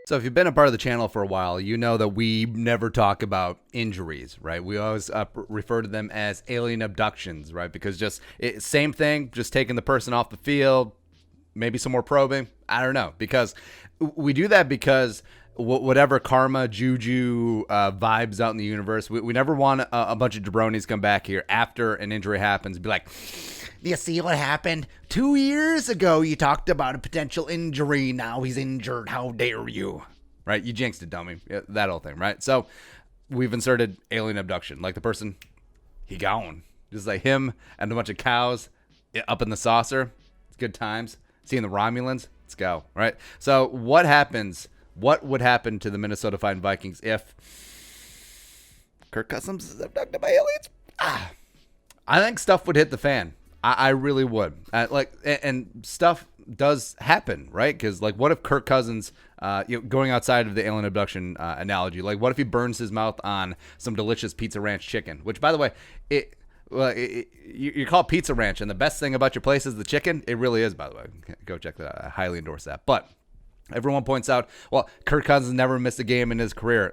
So if you've been a part of the channel for a while, you know that we never talk about injuries, right? We always refer to them as alien abductions, right? Because same thing, just taking the person off the field, maybe some more probing. I don't know, because we do that because whatever karma, juju, vibes out in the universe, we never want a bunch of jabronis come back here after an injury happens and be like, you see what happened? 2 years ago, you talked about a potential injury. Now he's injured. How dare you? Right? You jinxed it, dummy. Yeah, that whole thing, right? So we've inserted alien abduction. Like the person, he gone. Just like him and a bunch of cows up in the saucer. It's good times. Seeing the Romulans. Let's go, right? So what happens? What would happen to the Minnesota Vikings if Kirk Cousins is abducted by aliens? I think stuff would hit the fan. I really would. And stuff does happen, right? Because what if Kirk Cousins, going outside of the alien abduction analogy, what if he burns his mouth on some delicious Pizza Ranch chicken? Which, by the way, you call it Pizza Ranch, and the best thing about your place is the chicken. It really is, by the way. Go check that out. I highly endorse that. But everyone points out, well, Kirk Cousins never missed a game in his career.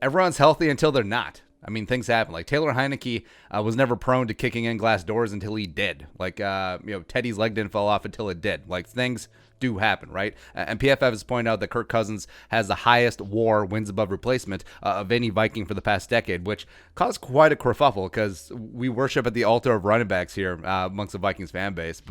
Everyone's healthy until they're not. I mean, things happen. Taylor Heineke was never prone to kicking in glass doors until he did. Teddy's leg didn't fall off until it did. Things do happen, right? And PFF has pointed out that Kirk Cousins has the highest WAR, wins above replacement, of any Viking for the past decade, which caused quite a kerfuffle because we worship at the altar of running backs here amongst the Vikings fan base.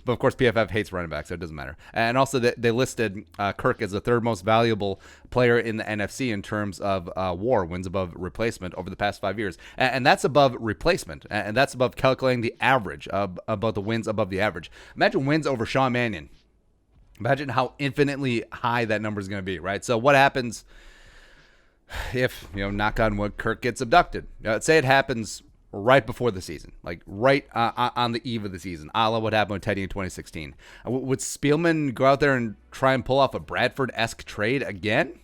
But of course, PFF hates running backs, so it doesn't matter. And also, they listed Kirk as the third most valuable player in the NFC in terms of WAR, wins above replacement, over the past 5 years. And that's above replacement. And that's above calculating the average, about the wins above the average. Imagine wins over Sean Mannion. Imagine how infinitely high that number is going to be, right? So what happens if, knock on wood, Kirk gets abducted? Let's say it happens right before the season, right on the eve of the season, a la what happened with Teddy in 2016. Would Spielman go out there and try and pull off a Bradford-esque trade again?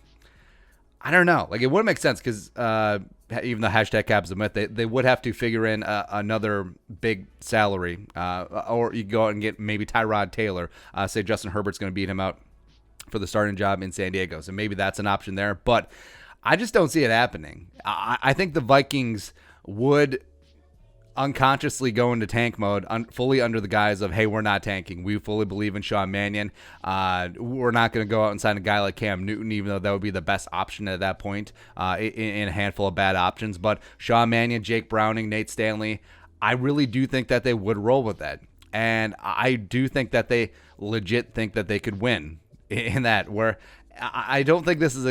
I don't know. It wouldn't make sense because even the hashtag Caps admit they would have to figure in another big salary, or you go out and get maybe Tyrod Taylor. Say Justin Herbert's going to beat him out for the starting job in San Diego, so maybe that's an option there. But I just don't see it happening. I think the Vikings would unconsciously go into tank mode fully under the guise of, hey, we're not tanking. We fully believe in Sean Mannion. We're not going to go out and sign a guy like Cam Newton, even though that would be the best option at that point in a handful of bad options. But Sean Mannion, Jake Browning, Nate Stanley, I really do think that they would roll with that. And I do think that they legit think that they could win in that, where I don't think this is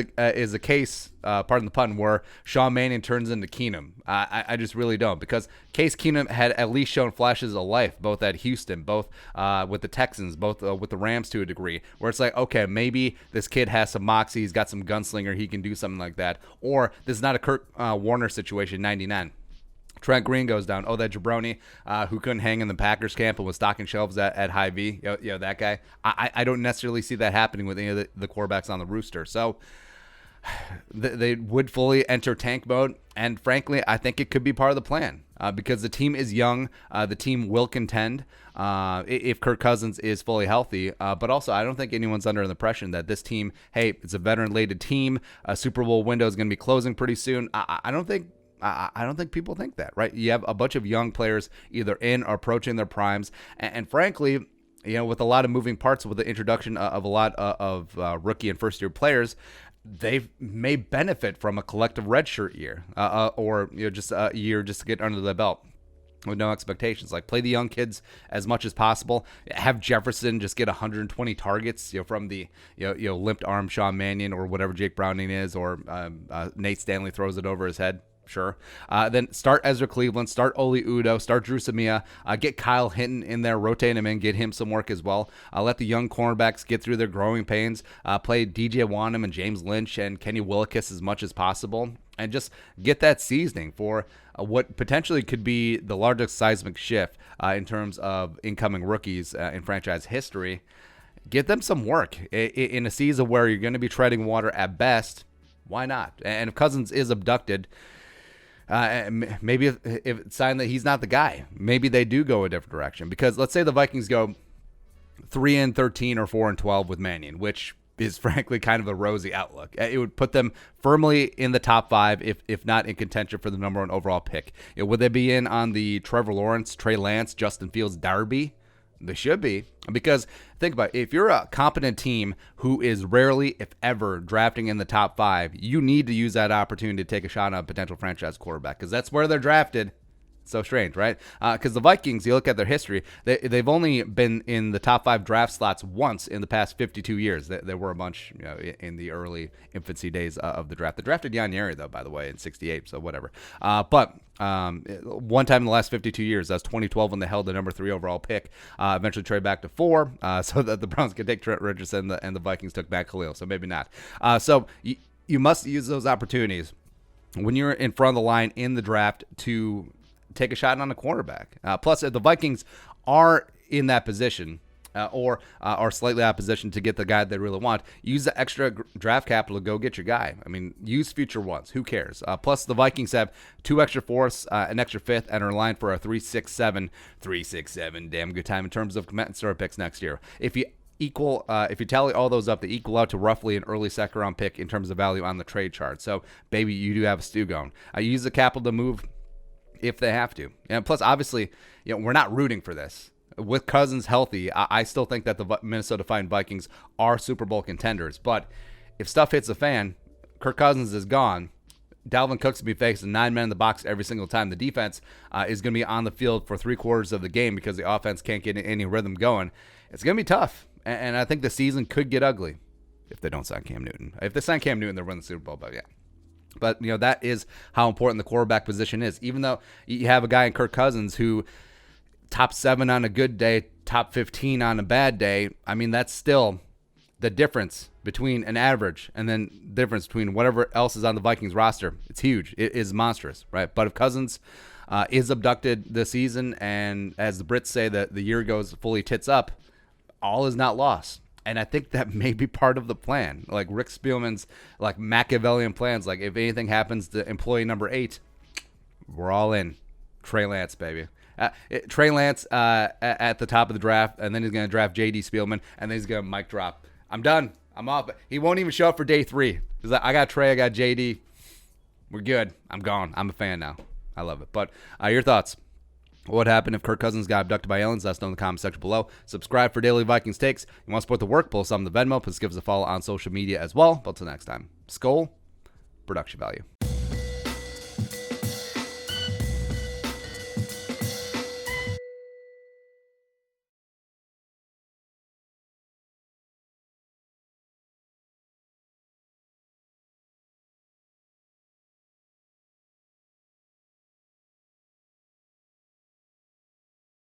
a case, pardon the pun, where Sean Mannion turns into Keenum. I just really don't, because Case Keenum had at least shown flashes of life, both at Houston, both with the Texans, both with the Rams to a degree, where it's okay, maybe this kid has some moxie, he's got some gunslinger, he can do something like that. Or this is not a Kurt Warner situation, 99. Trent Green goes down. Oh, that jabroni who couldn't hang in the Packers camp and was stocking shelves at Hy-Vee. That guy. I don't necessarily see that happening with any of the quarterbacks on the rooster. So they would fully enter tank mode. And frankly, I think it could be part of the plan because the team is young. The team will contend if Kirk Cousins is fully healthy. But also, I don't think anyone's under the impression that this team, hey, it's a veteran-laden team. A Super Bowl window is going to be closing pretty soon. I don't think people think that, right? You have a bunch of young players either in or approaching their primes. And frankly, with a lot of moving parts with the introduction of a lot of rookie and first-year players, they may benefit from a collective redshirt year or just a year just to get under the belt with no expectations. Play the young kids as much as possible. Have Jefferson just get 120 targets, from the limped arm Sean Mannion or whatever Jake Browning is, or Nate Stanley throws it over his head. Sure. Then start Ezra Cleveland, start Oli Udo, start Drew Samia, get Kyle Hinton in there, rotate him in, get him some work as well. Let the young cornerbacks get through their growing pains. Play DJ Wanham and James Lynch and Kenny Willekes as much as possible, and just get that seasoning for what potentially could be the largest seismic shift in terms of incoming rookies in franchise history. Get them some work in a season where you're going to be treading water at best. Why not? And if Cousins is abducted, maybe if it's sign that he's not the guy, maybe they do go a different direction. Because let's say the Vikings go 3-13 or 4-12 with Mannion, which is frankly kind of a rosy outlook. It would put them firmly in the top 5, if not in contention for the number 1 overall pick. Would they be in on the Trevor Lawrence, Trey Lance, Justin Fields derby? They should be, because think about it. If you're a competent team who is rarely, if ever, drafting in the top 5, you need to use that opportunity to take a shot on a potential franchise quarterback, because that's where they're drafted. So strange, right? Because the Vikings, you look at their history, they've only been in the top 5 draft slots once in the past 52 years. There were a bunch, in the early infancy days of the draft. They drafted Jan Yeri, though, by the way, in '68, so whatever. But one time in the last 52 years, that was 2012 when they held the number 3 overall pick. Eventually traded back to 4, so that the Browns could take Trent Richardson, and the Vikings took back Khalil. So maybe not. So you must use those opportunities when you're in front of the line in the draft to take a shot on a quarterback. Plus, if the Vikings are in that position, or are slightly out of position to get the guy they really want, use the extra draft capital to go get your guy. I mean, use future ones. Who cares? Plus, the Vikings have 2 extra 4ths, an extra 5th, and are aligned for a 3-6-7, damn good time in terms of commensurate picks next year. If you tally all those up, they equal out to roughly an early second-round pick in terms of value on the trade chart. So, baby, you do have a stew going. Use the capital to move if they have to. And plus, obviously, we're not rooting for this. With Cousins healthy, I still think that the Minnesota Vikings are Super Bowl contenders. But if stuff hits the fan, Kirk Cousins is gone. Dalvin Cook's going to be facing 9 men in the box every single time. The defense is going to be on the field for 3/4 of the game because the offense can't get any rhythm going. It's going to be tough. And I think the season could get ugly if they don't sign Cam Newton. If they sign Cam Newton, they'll win the Super Bowl. But yeah. But, that is how important the quarterback position is. Even though you have a guy in Kirk Cousins who top 7 on a good day, top 15 on a bad day, I mean, that's still the difference between an average and then the difference between whatever else is on the Vikings roster. It's huge. It is monstrous, right? But if Cousins is abducted this season, and as the Brits say, that the year goes fully tits up, all is not lost. And I think that may be part of the plan. Like Rick Spielman's Machiavellian plans. Like if anything happens to employee number 8, we're all in. Trey Lance, baby. Trey Lance at the top of the draft, and then he's going to draft J.D. Spielman, and then he's going to mic drop. I'm done. I'm off. He won't even show up for day 3. He's like, I got Trey, I got J.D. We're good. I'm gone. I'm a fan now. I love it. But your thoughts? What would happen if Kirk Cousins got abducted by aliens? Let us know in the comment section below. Subscribe for daily Vikings takes. You want to support the work? Pull some of the Venmo. Please give us a follow on social media as well. But until next time, Skol, production value.